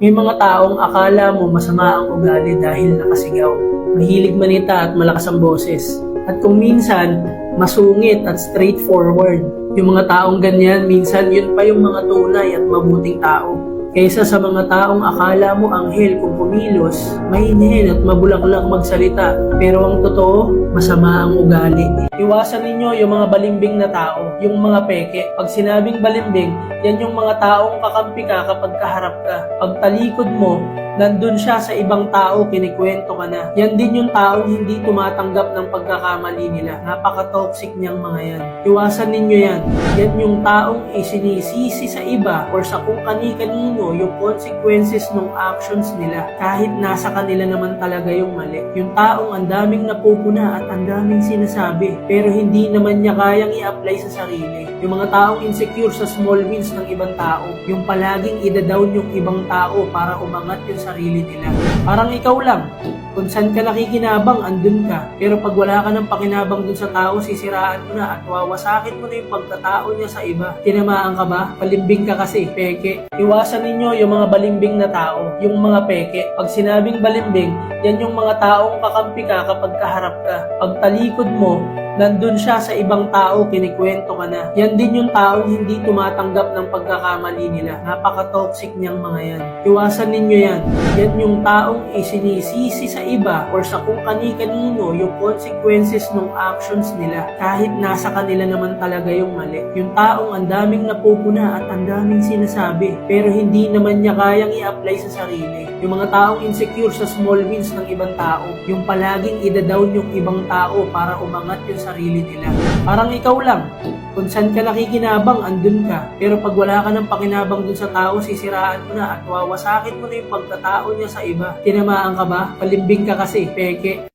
May mga taong akala mo masama ang ugali dahil nakasigaw, mahilig manita at malakas ang boses. At kung minsan, masungit at straightforward. Yung mga taong ganyan, minsan yun pa yung mga tunay at mabuting tao. Kaysa sa mga taong akala mo anghel kung kumilos, mahinhin at mabulaklak magsalita, pero ang totoo, masama ang ugali. Iwasan ninyo yung mga balimbing na tao, yung mga peke. Pag sinabing balimbing, yan yung mga taong kakampi ka kapag kaharap ka. Pag talikod mo, nandun siya sa ibang tao, kinikwento ka na. Yan din yung taong hindi tumatanggap ng pagkakamali nila. Napaka-toxic niyang mga yan. Iwasan ninyo yan. Yan yung taong isinisisi sa iba or sa kung kani-kanino yung consequences ng actions nila kahit nasa kanila naman talaga yung mali. Yung taong ang daming napupuna at ang daming sinasabi pero hindi naman niya kayang i-apply sa sarili. Yung mga taong insecure sa small wins ng ibang tao. Yung palaging ida-down yung ibang tao para umangat yung sarili nila. Parang ikaw lang. Kung saan ka nakikinabang, andun ka. Pero pag wala ka ng pakinabang dun sa tao, sisiraan mo na at wawasakin mo na yung pagkatao niya sa iba. Tinamaan ka ba? Balimbing ka kasi, peke. Iwasan ninyo yung mga balimbing na tao, yung mga peke. Pag sinabing balimbing, yan yung mga taong kakampi ka kapag kaharap ka. Pag talikod mo, nandun siya sa ibang tao, kinikwento ka na. Yan din yung taong hindi tumatanggap ng pagkakamali nila. Napaka-toxic niyang mga yan. Iwasan ninyo yan. Yan yung taong isinisisi sa iba or sa kung kani-kanino yung consequences ng actions nila kahit nasa kanila naman talaga yung mali. Yung taong ang daming napupuna at ang daming sinasabi pero hindi naman niya kayang i-apply sa sarili. Yung mga taong insecure sa small wins ng ibang tao. Yung palaging ida-down yung ibang tao para umangat yung sarili nila. Parang ikaw lang. Kung saan ka nakikinabang, andun ka. Pero pag wala ka ng pakinabang dun sa tao, sisiraan mo na at wawasakin mo na yung pagkatao niya sa iba. Tinamaan ka ba? Balimbing ka kasi, peke.